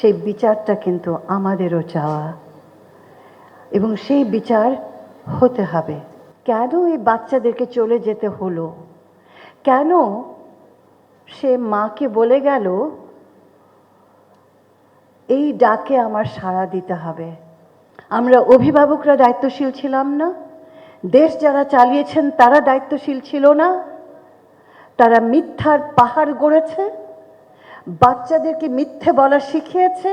সেই বিচারটা কিন্তু আমাদেরও চাওয়া, এবং সেই বিচার হতে হবে। কেন এই বাচ্চাদেরকে চলে যেতে হলো? কেন সে মাকে বলে গেল এই ডাকে আমার সাড়া দিতে হবে? আমরা অভিভাবকরা দায়িত্বশীল ছিলাম না? দেশ যারা চালিয়েছেন তারা দায়িত্বশীল ছিল না? তারা মিথ্যার পাহাড় গড়েছে, বাচ্চাদেরকে মিথ্যে বলা শিখিয়েছে,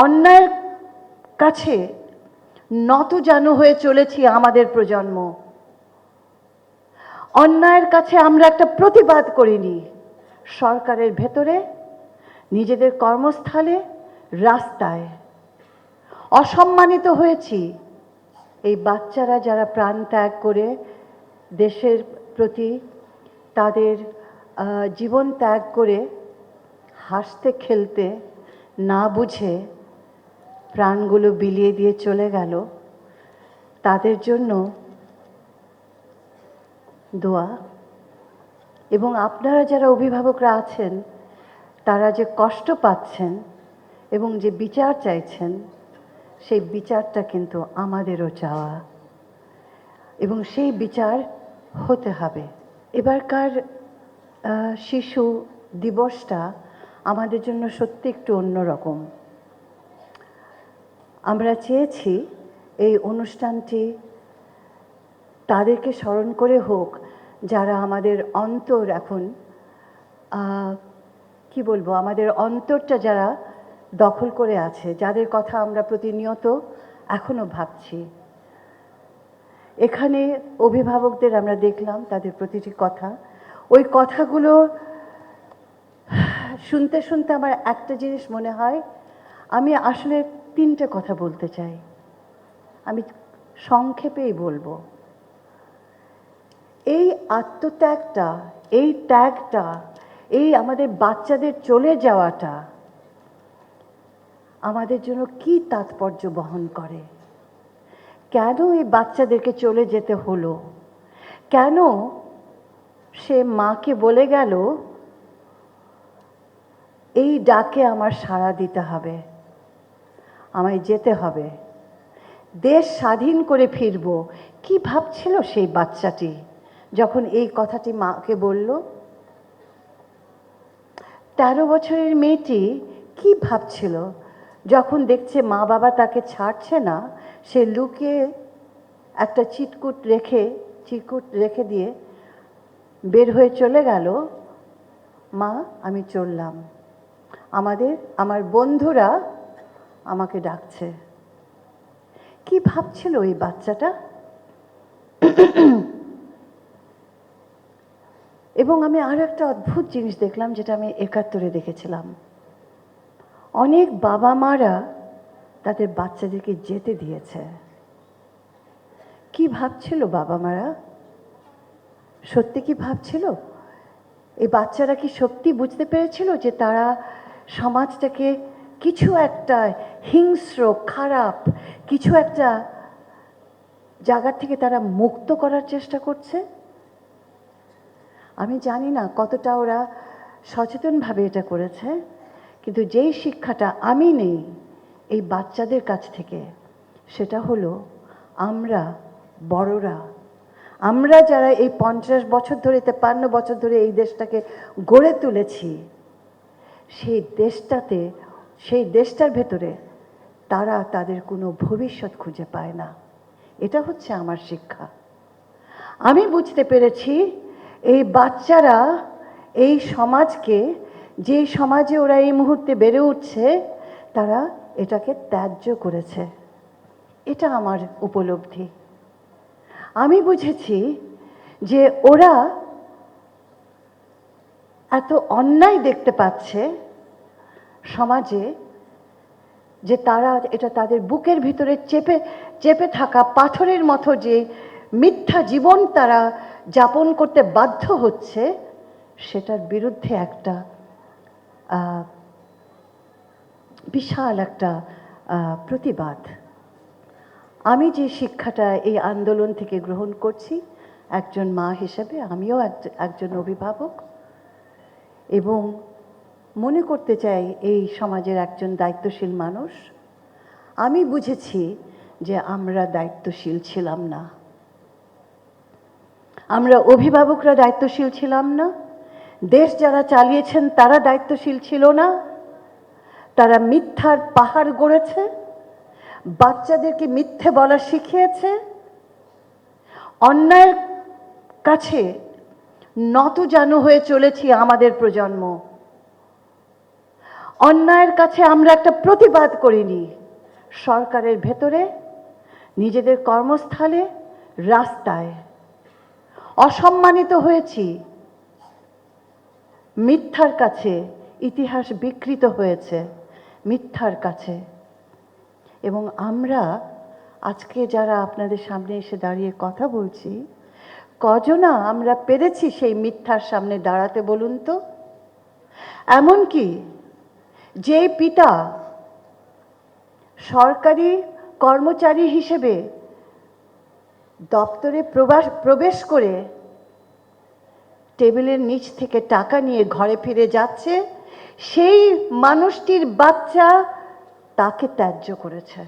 অন্যায়ের কাছে নতজানু হয়ে চলেছি আমাদের প্রজন্ম। অন্যায়ের কাছে আমরা একটা প্রতিবাদ করিনি। সরকারের ভেতরে, নিজেদের কর্মস্থলে, রাস্তায় অসম্মানিত হয়েছি। এই বাচ্চারা যারা প্রাণ ত্যাগ করে দেশের প্রতি তাদের জীবন ত্যাগ করে হাসতে খেলতে না বুঝে প্রাণগুলো বিলিয়ে দিয়ে চলে গেল, তাদের জন্য দোয়া। এবং আপনারা যারা অভিভাবকরা আছেন, তারা যে কষ্ট পাচ্ছেন এবং যে বিচার চাইছেন, সেই বিচারটা কিন্তু আমাদেরও চাওয়া, এবং সেই বিচার হতে হবে। এবারকার শিশু দিবসটা আমাদের জন্য সত্যি একটু অন্যরকম। আমরা চেয়েছি এই অনুষ্ঠানটি তাদেরকে স্মরণ করে হোক যারা আমাদের অন্তর এখন কি বলবো, আমাদের অন্তরটা যারা দখল করে আছে, যাদের কথা আমরা প্রতিনিয়ত এখনো ভাবছি। এখানে অভিভাবকদের আমরা দেখলাম, তাদের প্রতিটি কথা, ওই কথাগুলো শুনতে শুনতে আমার একটা জিনিস মনে হয়, আমি আসলে তিনটে কথা বলতে চাই, আমি সংক্ষেপেই বলবো। এই আত্মত্যাগটা, এই ত্যাগটা, এই আমাদের বাচ্চাদের চলে যাওয়াটা আমাদের জন্য কি তাৎপর্য বহন করে? কেন এই বাচ্চাদেরকে চলে যেতে হলো? কেন সে মাকে বলে গেল এই ডাকে আমার সাড়া দিতে হবে, আমায় যেতে হবে, দেশ স্বাধীন করে ফিরব? কি ভাবছিল সেই বাচ্চাটি যখন এই কথাটি মাকে বলল? 13 বছরের মেয়েটি কি ভাবছিল যখন দেখছে মা বাবা তাকে ছাড়ছে না? সে লুকিয়ে একটা চিটকুট রেখে দিয়ে বের হয়ে চলে গেল, মা আমি চললাম, আমার বন্ধুরা আমাকে ডাকছে। কি ভাবছিল এই বাচ্চাটা? এবং আমি আরো একটা অদ্ভুত জিনিস দেখলাম, যেটা আমি 71-এ দেখেছিলাম। অনেক বাবা মারা তাদের বাচ্চাদেরকে যেতে দিয়েছে। কি ভাবছিল বাবা মারা? সত্যি কি ভাবছিল? এই বাচ্চারা কি সত্যি বুঝতে পেরেছিল যে তারা সমাজটাকে কিছু একটা হিংস্র, খারাপ কিছু একটা জায়গা থেকে তারা মুক্ত করার চেষ্টা করছে? আমি জানি না কতটা ওরা সচেতনভাবে এটা করেছে, কিন্তু যেই শিক্ষাটা আমি নেই এই বাচ্চাদের কাছ থেকে, সেটা হলো আমরা বড়রা, আমরা যারা এই 50 বছর ধরে, 53 বছর ধরে এই দেশটাকে গড়ে তুলেছি, সেই দেশটার ভেতরে তারা তাদের কোনো ভবিষ্যৎ খুঁজে পায় না। এটা হচ্ছে আমার শিক্ষা। আমি বুঝতে পেরেছি এই বাচ্চারা এই সমাজকে, যে সমাজে ওরা এই মুহূর্তে বেড়ে উঠছে, তারা এটাকে ত্যায্য করেছে। এটা আমার উপলব্ধি। আমি বুঝেছি যে ওরা এত অন্যায় দেখতে পাচ্ছে সমাজে, যে তারা এটা তাদের বুকের ভিতরে চেপে থাকা পাথরের মতো যে মিথ্যা জীবন তারা যাপন করতে বাধ্য হচ্ছে, সেটার বিরুদ্ধে একটা বিশাল একটা প্রতিবাদ। আমি যে শিক্ষাটা এই আন্দোলন থেকে গ্রহণ করছি, একজন মা হিসেবে, আমিও একজন অভিভাবক, এবং মনে করতে চাই এই সমাজের একজন দায়িত্বশীল মানুষ। আমি বুঝেছি যে আমরা দায়িত্বশীল ছিলাম না, আমরা অভিভাবকরা দায়িত্বশীল ছিলাম না, দেশ যারা চালিয়েছেন তারা দায়িত্বশীল ছিল না। তারা মিথ্যার পাহাড় গড়েছে, বাচ্চাদেরকে মিথ্যে বলা শিখিয়েছে, অন্যায়ের কাছে নতজানু হয়ে চলেছি আমাদের প্রজন্ম। অন্যায়ের কাছে আমরা একটা প্রতিবাদ করিনি, সরকারের ভেতরে, নিজেদের কর্মস্থলে, রাস্তায় অসম্মানিত হয়েছি। মিথ্যার কাছে ইতিহাস বিকৃত হয়েছে, মিথ্যার কাছে। এবং আমরা আজকে যারা আপনাদের সামনে এসে দাঁড়িয়ে কথা বলছি, কজনা আমরা পেরেছি সেই মিথ্যার সামনে দাঁড়াতে বলুন তো? এমনকি যে পিতা সরকারি কর্মচারী হিসেবে দপ্তরে প্রবেশ করে টেবিলের নিচ থেকে টাকা নিয়ে ঘরে ফিরে যাচ্ছে, সেই মানুষটির বাচ্চা তাকে ত্যায্য করেছে।